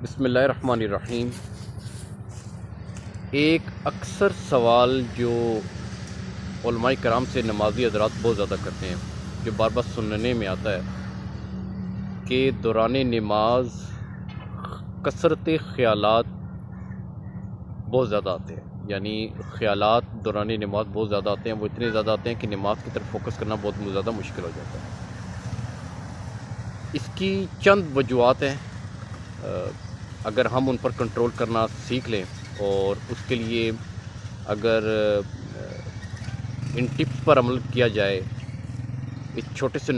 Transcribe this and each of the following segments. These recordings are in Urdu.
بسم اللہ الرحمن الرحیم۔ ایک اکثر سوال جو علماء کرام سے نمازی حضرات بہت زیادہ کرتے ہیں، جو بار بار سننے میں آتا ہے کہ دوران نماز کثرت خیالات بہت زیادہ آتے ہیں، یعنی خیالات دوران نماز بہت زیادہ آتے ہیں، وہ اتنے زیادہ آتے ہیں کہ نماز کی طرف فوکس کرنا بہت زیادہ مشکل ہو جاتا ہے۔ اس کی چند وجوہات ہیں، اگر ہم ان پر کنٹرول کرنا سیکھ لیں اور اس کے لیے اگر ان ٹپس پر عمل کیا جائے، اس چھوٹے سے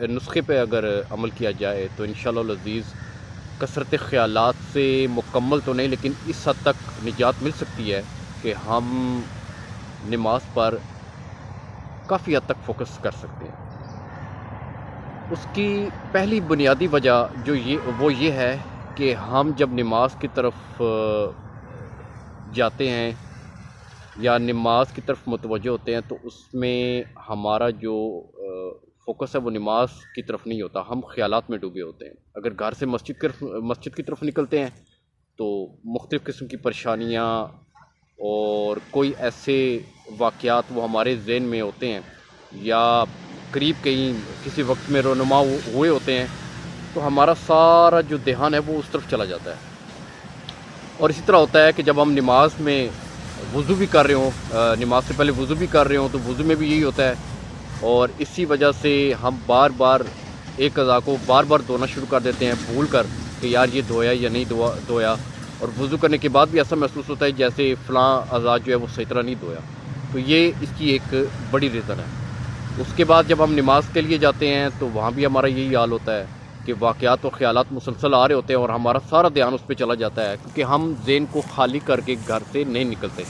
نسخے پہ اگر عمل کیا جائے تو انشاءاللہ العزیز کثرت خیالات سے مکمل تو نہیں لیکن اس حد تک نجات مل سکتی ہے کہ ہم نماز پر کافی حد تک فوکس کر سکتے ہیں۔ اس کی پہلی بنیادی وجہ وہ یہ ہے کہ ہم جب نماز کی طرف جاتے ہیں یا نماز کی طرف متوجہ ہوتے ہیں تو اس میں ہمارا جو فوکس ہے وہ نماز کی طرف نہیں ہوتا، ہم خیالات میں ڈوبے ہوتے ہیں۔ اگر گھر سے مسجد کی طرف نکلتے ہیں تو مختلف قسم کی پریشانیاں اور کوئی ایسے واقعات وہ ہمارے ذہن میں ہوتے ہیں یا قریب کہیں کسی وقت میں رونما ہوئے ہوتے ہیں تو ہمارا سارا جو دھیان ہے وہ اس طرف چلا جاتا ہے۔ اور اسی طرح ہوتا ہے کہ جب ہم نماز میں وضو بھی کر رہے ہوں، نماز سے پہلے وضو بھی کر رہے ہوں تو وضو میں بھی یہی ہوتا ہے، اور اسی وجہ سے ہم بار بار ایک اعضاء کو بار بار دھونا شروع کر دیتے ہیں بھول کر کہ یار یہ دھویا یا نہیں دھویا، اور وضو کرنے کے بعد بھی ایسا محسوس ہوتا ہے جیسے فلاں اعضاء جو ہے وہ صحیح طرح نہیں دھویا۔ تو یہ اس کی ایک بڑی ریزن ہے۔ اس کے بعد جب ہم نماز کے لیے جاتے ہیں تو وہاں بھی ہمارا یہی حال ہوتا ہے کہ واقعات اور خیالات مسلسل آ رہے ہوتے ہیں اور ہمارا سارا دھیان اس پہ چلا جاتا ہے کیونکہ ہم ذہن کو خالی کر کے گھر سے نہیں نکلتے۔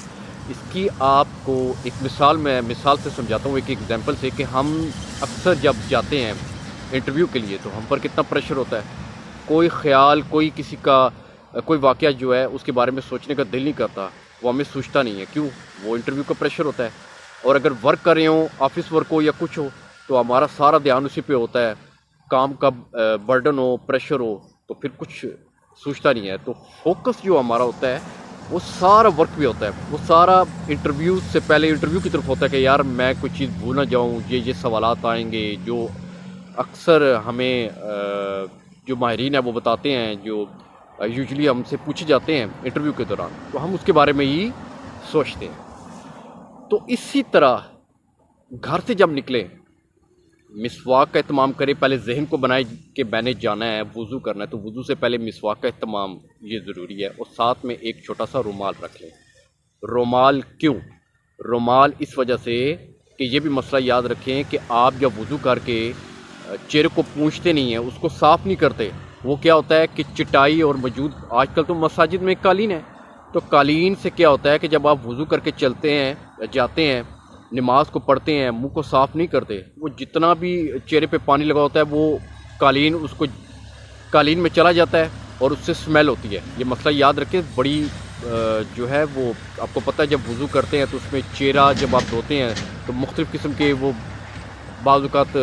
اس کی آپ کو ایک مثال سے سمجھاتا ہوں، ایک ایگزامپل سے، کہ ہم اکثر جب جاتے ہیں انٹرویو کے لیے تو ہم پر کتنا پریشر ہوتا ہے، کوئی خیال کسی کا کوئی واقعہ جو ہے اس کے بارے میں سوچنے کا دل نہیں کرتا، وہ ہمیں سوچتا نہیں ہے، کیوں؟ وہ انٹرویو کا پریشر ہوتا ہے۔ اور اگر ورک کر رہے ہوں، آفس ورک ہو یا کچھ ہو، تو ہمارا سارا دھیان اسی پہ ہوتا ہے، کام کا برڈن ہو، پریشر ہو، تو پھر کچھ سوچتا نہیں ہے۔ تو فوکس جو ہمارا ہوتا ہے وہ سارا ورک بھی ہوتا ہے، وہ سارا انٹرویو سے پہلے انٹرویو کی طرف ہوتا ہے کہ یار میں کوئی چیز بھول نہ جاؤں، یہ سوالات آئیں گے جو اکثر ہمیں جو ماہرین ہیں وہ بتاتے ہیں، جو یوزلی ہم سے پوچھے جاتے ہیں انٹرویو کے دوران، تو ہم اس کے بارے میں ہی سوچتے ہیں۔ تو اسی طرح گھر سے جب نکلیں، مسواک کا اہتمام کریں، پہلے ذہن کو بنائے کہ میں نے جانا ہے وضو کرنا ہے تو وضو سے پہلے مسواک کا اہتمام یہ ضروری ہے، اور ساتھ میں ایک چھوٹا سا رومال رکھ لیں۔ رومال کیوں؟ رومال اس وجہ سے کہ یہ بھی مسئلہ یاد رکھیں کہ آپ جب وضو کر کے چہرے کو پونچھتے نہیں ہیں، اس کو صاف نہیں کرتے، وہ کیا ہوتا ہے کہ چٹائی اور موجود آج کل تو مساجد میں قالین ہے، تو قالین سے کیا ہوتا ہے کہ جب آپ وضو کر کے چلتے ہیں جاتے ہیں نماز کو پڑھتے ہیں، منہ کو صاف نہیں کرتے، وہ جتنا بھی چہرے پہ پانی لگا ہوتا ہے وہ قالین میں چلا جاتا ہے اور اس سے سمیل ہوتی ہے۔ یہ مسئلہ یاد رکھیں، بڑی جو ہے وہ آپ کو پتہ ہے جب وضو کرتے ہیں تو اس میں چہرہ جب آپ دھوتے ہیں تو مختلف قسم کے وہ بعض اوقات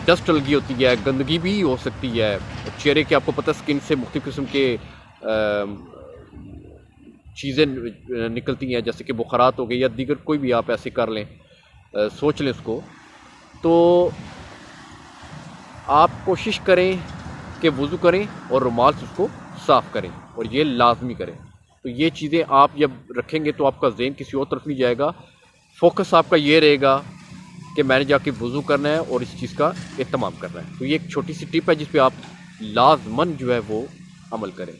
ڈسٹ لگی ہوتی ہے، گندگی بھی ہو سکتی ہے چہرے کے، آپ کو پتہ ہے سکن سے مختلف قسم کے چیزیں نکلتی ہیں جیسے کہ بخارات ہو گئی یا دیگر کوئی بھی آپ ایسے کر لیں، سوچ لیں اس کو۔ تو آپ کوشش کریں کہ وضو کریں اور رومال سے اس کو صاف کریں، اور یہ لازمی کریں۔ تو یہ چیزیں آپ جب رکھیں گے تو آپ کا ذہن کسی اور طرف نہیں جائے گا، فوکس آپ کا یہ رہے گا کہ میں نے جا کے وضو کرنا ہے اور اس چیز کا اہتمام کرنا ہے۔ تو یہ ایک چھوٹی سی ٹپ ہے جس پہ آپ لازماً جو ہے وہ عمل کریں۔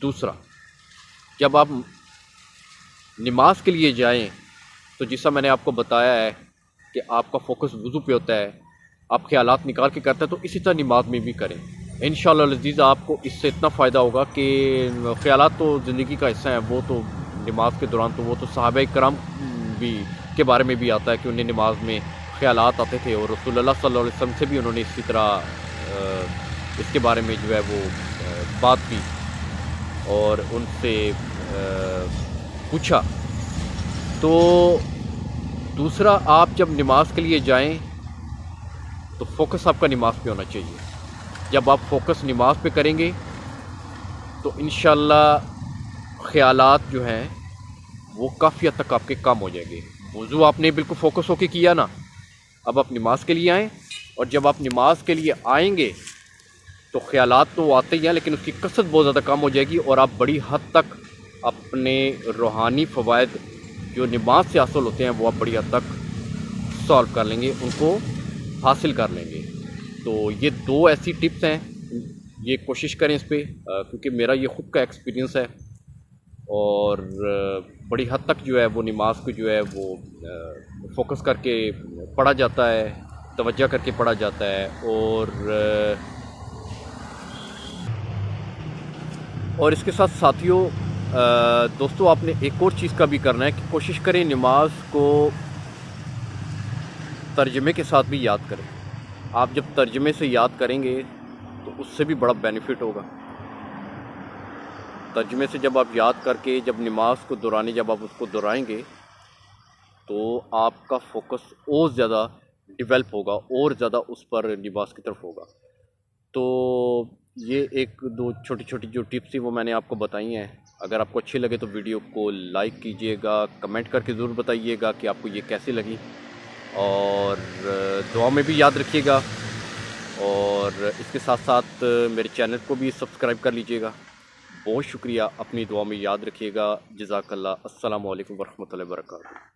دوسرا، جب آپ نماز کے لیے جائیں تو جیسا میں نے آپ کو بتایا ہے کہ آپ کا فوکس وضو پہ ہوتا ہے، آپ خیالات نکال کے کرتے ہیں، تو اسی طرح نماز میں بھی کریں۔ انشاءاللہ العزیز آپ کو اس سے اتنا فائدہ ہوگا کہ خیالات تو زندگی کا حصہ ہیں، وہ تو نماز کے دوران تو وہ تو صحابہ کرام بھی کے بارے میں بھی آتا ہے کہ انہیں نماز میں خیالات آتے تھے، اور رسول اللہ صلی اللہ علیہ وسلم سے بھی انہوں نے اسی طرح اس کے بارے میں جو ہے وہ بات کی اور ان سے پوچھا۔ تو دوسرا، آپ جب نماز کے لیے جائیں تو فوکس آپ کا نماز پہ ہونا چاہیے۔ جب آپ فوکس نماز پہ کریں گے تو انشاءاللہ خیالات جو ہیں وہ کافی حد تک آپ کے کم ہو جائیں گے. وضو آپ نے بالکل فوکس ہو کے کیا نا, اب آپ نماز کے لیے آئیں, اور جب آپ نماز کے لیے آئیں گے تو خیالات تو آتے ہی ہیں لیکن اس کی کثرت بہت زیادہ کم ہو جائے گی, اور آپ بڑی حد تک اپنے روحانی فوائد جو نماز سے حاصل ہوتے ہیں وہ آپ بڑی حد تک سالو کر لیں گے, ان کو حاصل کر لیں گے. تو یہ 2 ایسی ٹپس ہیں, یہ کوشش کریں اس پہ, کیونکہ میرا یہ خود کا ایکسپیرینس ہے, اور بڑی حد تک جو ہے وہ نماز کو جو ہے وہ فوکس کر کے پڑھا جاتا ہے, توجہ کر کے پڑھا جاتا ہے. اور اس کے ساتھ ساتھیوں, دوستوں, آپ نے ایک اور چیز کا بھی کرنا ہے کہ کوشش کریں نماز کو ترجمے کے ساتھ بھی یاد کریں. آپ جب ترجمے سے یاد کریں گے تو اس سے بھی بڑا بینیفٹ ہوگا. ترجمے سے جب آپ یاد کر کے جب نماز کو دہرانے جب آپ اس کو دہرائیں گے تو آپ کا فوکس اور زیادہ ڈیولپ ہوگا, اور زیادہ اس پر نماز کی طرف ہوگا. تو یہ 1-2 چھوٹی چھوٹی جو ٹپس تھی وہ میں نے آپ کو بتائی ہیں. اگر آپ کو اچھی لگے تو ویڈیو کو لائک کیجئے گا, کمنٹ کر کے ضرور بتائیے گا کہ آپ کو یہ کیسی لگی, اور دعا میں بھی یاد رکھیے گا, اور اس کے ساتھ ساتھ میرے چینل کو بھی سبسکرائب کر لیجئے گا. بہت شکریہ, اپنی دعا میں یاد رکھیے گا. جزاک اللہ. السلام علیکم ورحمۃ اللہ وبرکاتہ.